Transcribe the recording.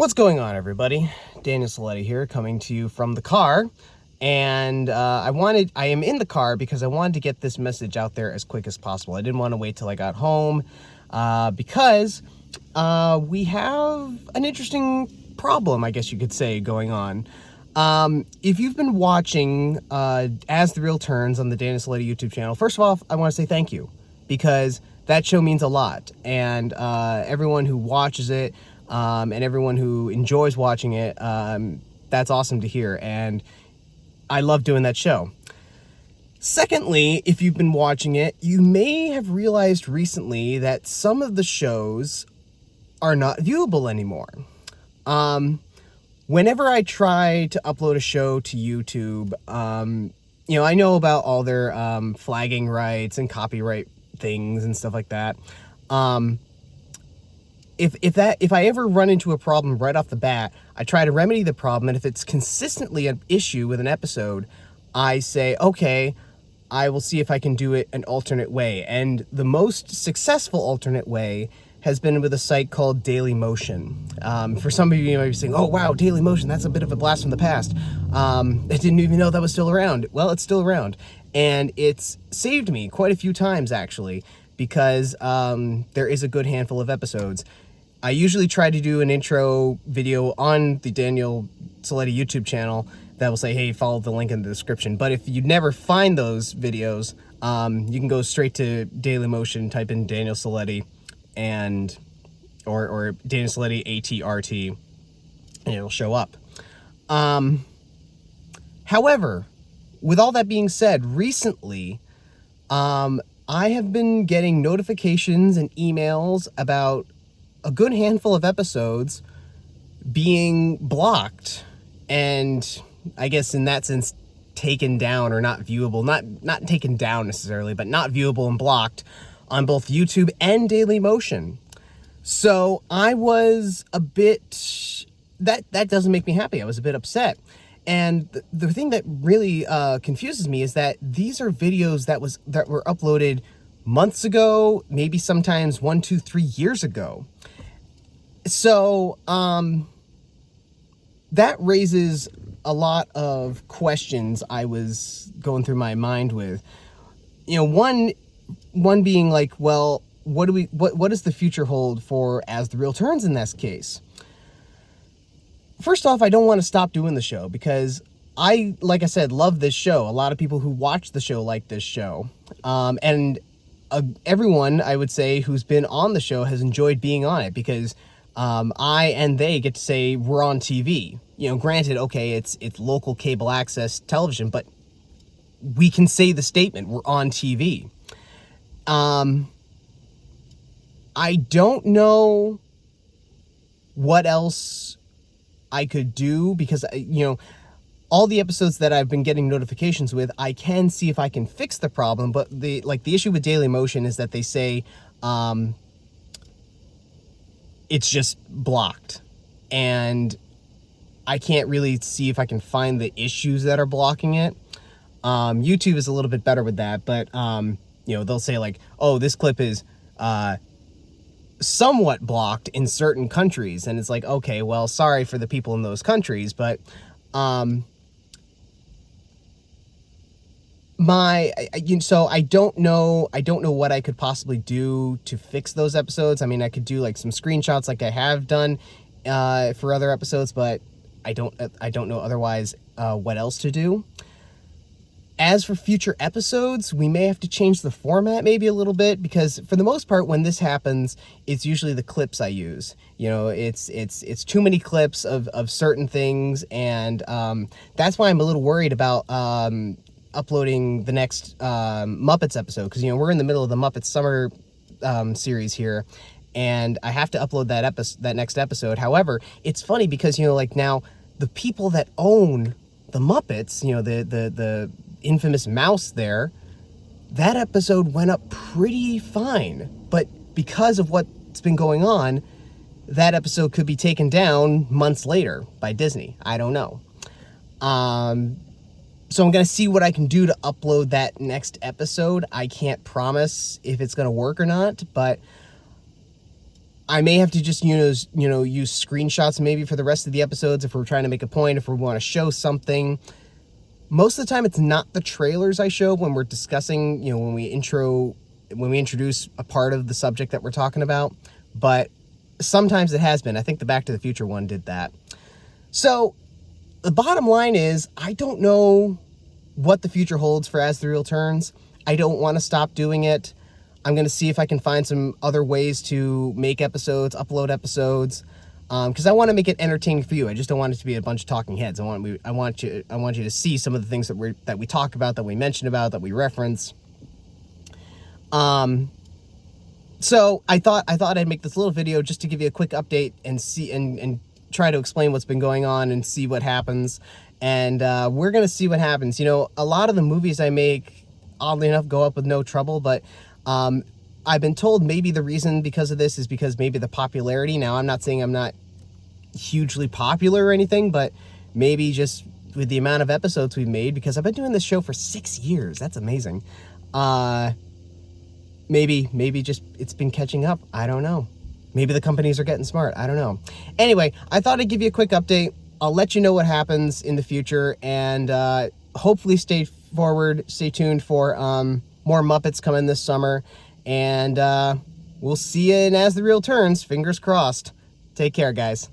What's going on, everybody? Daniel Saletti here, coming to you from the car. And I am in the car because I wanted to get this message out there as quick as possible. I didn't want to wait till I got home because we have an interesting problem, I guess you could say, going on. If you've been watching As the Real Turns on the Daniel Saletti YouTube channel, first of all, I want to say thank you, because that show means a lot. And everyone who watches it, and everyone who enjoys watching it, that's awesome to hear, and I love doing that show. Secondly, if you've been watching it, you may have realized recently that some of the shows are not viewable anymore. Whenever I try to upload a show to YouTube, I know about all their flagging rights and copyright things and stuff like that. If I ever run into a problem right off the bat, I try to remedy the problem, and if it's consistently an issue with an episode, I say, okay, I will see if I can do it an alternate way. And the most successful alternate way has been with a site called Dailymotion. For some of you might be saying, oh wow, Dailymotion, that's a bit of a blast from the past. I didn't even know that was still around. Well, it's still around. And it's saved me quite a few times, actually, because there is a good handful of episodes. I usually try to do an intro video on the Daniel Saletti YouTube channel that will say, hey, follow the link in the description. But if you never find those videos, you can go straight to Dailymotion, type in Daniel Saletti, and or Daniel Saletti ATRT, and it'll show up. However, with all that being said, recently, I have been getting notifications and emails about a good handful of episodes being blocked, and I guess in that sense taken down or not viewable, not taken down necessarily, but not viewable and blocked on both YouTube and Dailymotion. So I was a bit, that doesn't make me happy. I was a bit upset. And the thing that really confuses me is that these are videos that were uploaded months ago, maybe sometimes 1, 2, 3 years ago. So that raises a lot of questions I was going through my mind with. One being like, well, what does the future hold for As the Real Turns in this case? First off, I don't want to stop doing the show because I, like I said, love this show. A lot of people who watch the show like this show. And everyone, I would say, who's been on the show has enjoyed being on it because I and they get to say we're on TV. Granted, okay, it's local cable access television, but we can say the statement, we're on TV. I don't know what else I could do because, all the episodes that I've been getting notifications with, I can see if I can fix the problem, but the issue with Dailymotion is that they say it's just blocked, and I can't really see if I can find the issues that are blocking it. YouTube is a little bit better with that, but they'll say like, oh, this clip is somewhat blocked in certain countries, and it's like, okay, well, sorry for the people in those countries, but so I don't know what I could possibly do to fix those episodes. I mean, I could do like some screenshots like I have done for other episodes, but I don't know otherwise what else to do. As for future episodes, we may have to change the format maybe a little bit, because for the most part, when this happens, it's usually the clips I use. It's too many clips of certain things, and that's why I'm a little worried about uploading the next Muppets episode, because we're in the middle of the Muppets summer series here, and I have to upload that next episode. However, it's funny because now the people that own the Muppets, the infamous mouse there, that episode went up pretty fine, but because of what's been going on, that episode could be taken down months later by Disney. I don't know. So I'm going to see what I can do to upload that next episode. I can't promise if it's going to work or not, but I may have to just use screenshots maybe for the rest of the episodes if we're trying to make a point, if we want to show something. Most of the time, it's not the trailers I show when we're discussing, when we introduce a part of the subject that we're talking about, but sometimes it has been. I think the Back to the Future one did that. So the bottom line is, I don't know what the future holds for As the Reel Turns. I don't want to stop doing it. I'm going to see if I can find some other ways to make episodes, upload episodes, because I want to make it entertaining for you. I just don't want it to be a bunch of talking heads. I want you to see some of the things that we talk about, that we mention about, that we reference. So I thought I'd make this little video just to give you a quick update and see and try to explain what's been going on and see what happens. And we're gonna see what happens. A lot of the movies I make, oddly enough, go up with no trouble, but I've been told maybe the reason because of this is because maybe the popularity. Now, I'm not saying I'm not hugely popular or anything, but maybe just with the amount of episodes we've made, because I've been doing this show for 6 years. That's amazing. Maybe just it's been catching up. I don't know. Maybe the companies are getting smart. I don't know. Anyway, I thought I'd give you a quick update. I'll let you know what happens in the future, and hopefully stay tuned for more Muppets coming this summer, and we'll see you in As the Reel Turns. Fingers crossed. Take care, guys.